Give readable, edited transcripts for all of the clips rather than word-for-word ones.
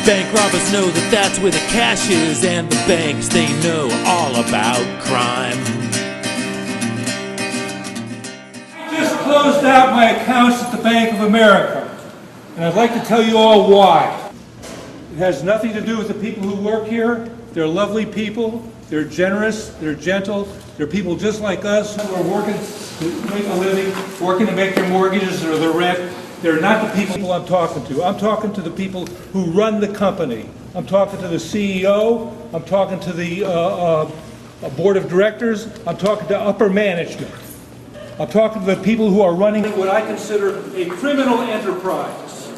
Bank robbers know that that's where the cash is, and the banks, they know all about crime. I just closed out my accounts at the Bank of America, and I'd like to tell you all why. It has nothing to do with the people who work here. They're lovely people, they're generous, they're gentle, they're people just like us who are working to make a living, working to make their mortgages or their rent. They're not the people I'm talking to. I'm talking to the people who run the company. I'm talking to the CEO, I'm talking to the board of directors, I'm talking to upper management. I'm talking to the people who are running what I consider a criminal enterprise.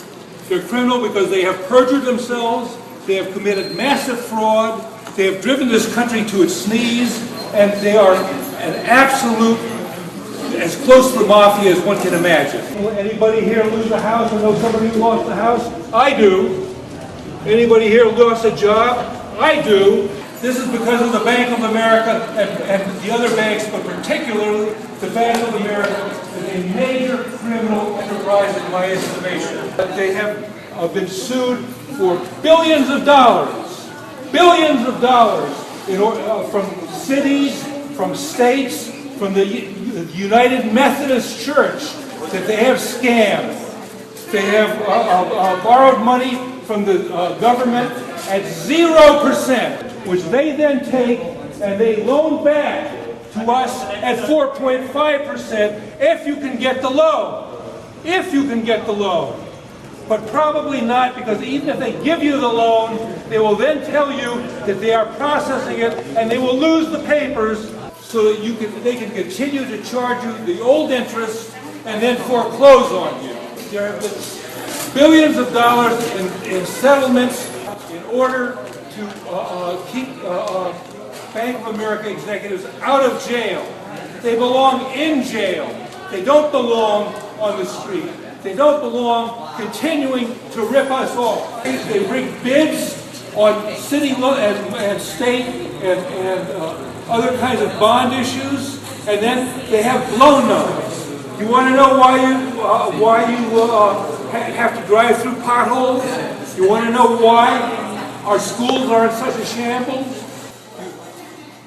They're criminal because they have perjured themselves, they have committed massive fraud, they have driven this country to its knees, and they are an absolute, as close to the mafia as one can imagine. Will anybody here lose a house or know somebody who lost a house? I do. Anybody here lost a job? I do. This is because of the Bank of America and the other banks, but particularly the Bank of America is a major criminal enterprise in my estimation. They have been sued for billions of dollars from cities, from states, from the United Methodist Church, that they have scammed. They have borrowed money from the government at 0%, which they then take and they loan back to us at 4.5% if you can get the loan. If you can get the loan. But probably not, because even if they give you the loan, they will then tell you that they are processing it and they will lose the papers so that they can continue to charge you the old interest and then foreclose on you. There have been billions of dollars in settlements in order to keep Bank of America executives out of jail. They belong in jail. They don't belong on the street. They don't belong continuing to rip us off. They bring bids on city and state and other kinds of bond issues, and then they have loan notes. You want to know why you have to drive through potholes? You want to know why our schools are in such a shambles?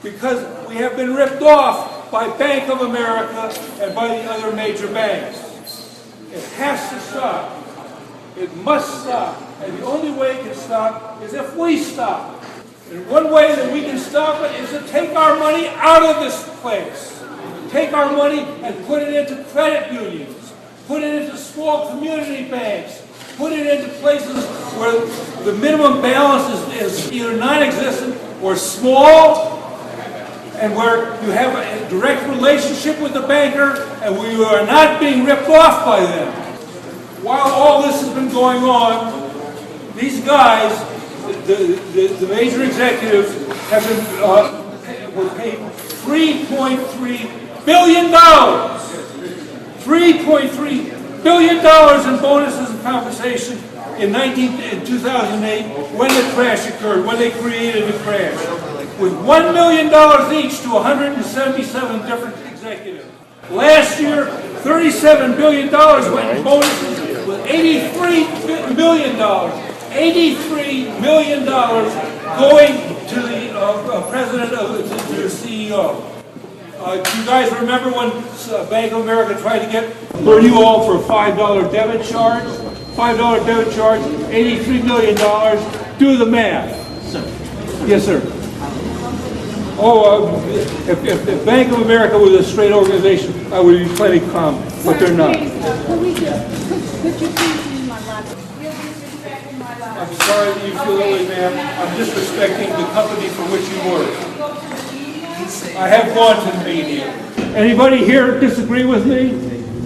Because we have been ripped off by Bank of America and by the other major banks. It has to stop. It must stop. And the only way it can stop is if we stop. And one way that we can stop it is to take our money out of this place. Take our money and put it into credit unions. Put it into small community banks. Put it into places where the minimum balance is either non-existent or small, and where you have a direct relationship with the banker and we are not being ripped off by them. While all this has been going on, these guys, the major executives, have been were paid $3.3 billion. $3.3 billion in bonuses and compensation in 2008 when the crash occurred, when they created the crash. With $1 million each to 177 different executives. Last year, $37 billion went in bonuses with $83 million. $83 million going to the president to the CEO. Do you guys remember when Bank of America tried to lure you all for a $5 debit charge? $5 debit charge, $83 million. Do the math. Yes, sir. Oh, if Bank of America was a straight organization, I would be plenty calm, but they're not. Could you please use my laptop? You're disrespecting my laptop. I'm sorry that you feel that way, ma'am. I'm disrespecting the company for which you work. I have gone to the media. Anybody here disagree with me?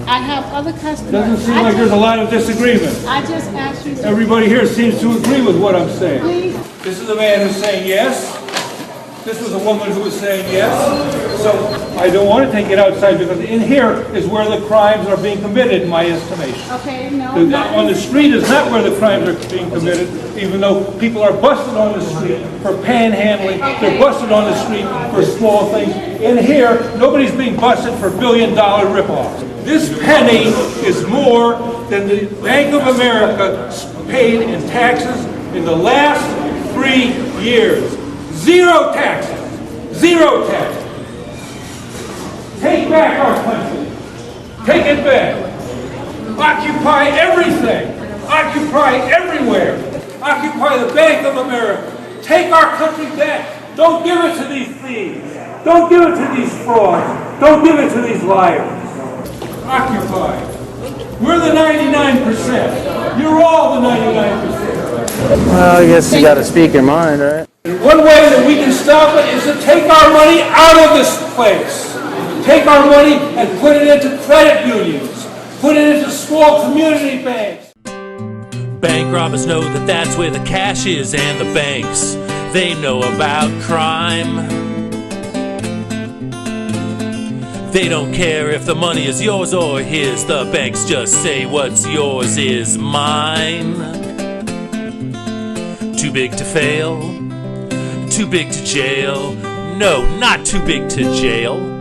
I have other customers. Doesn't seem like there's a lot of disagreement. I just asked you to... Everybody here seems to agree with what I'm saying. Please. This is a man who's saying yes. This was a woman who was saying yes. So I don't want to take it outside because in here is where the crimes are being committed, in my estimation. Okay, no. On the street is not where the crimes are being committed, even though people are busted on the street for panhandling. They're busted on the street for small things. In here, nobody's being busted for billion-dollar ripoffs. This penny is more than the Bank of America paid in taxes in the last 3 years. Zero taxes. Zero taxes. Take back our country. Take it back. Occupy everything. Occupy everywhere. Occupy the Bank of America. Take our country back. Don't give it to these thieves. Don't give it to these frauds. Don't give it to these liars. Occupy. We're the 99%. You're all the 99%. Well, I guess you got to speak your mind, right? And one way that we can stop it is to take our money out of this place. Take our money and put it into credit unions. Put it into small community banks. Bank robbers know that that's where the cash is, and the banks, they know about crime. They don't care if the money is yours or his. The banks just say what's yours is mine. Too big to fail, too big to jail. No, not too big to jail.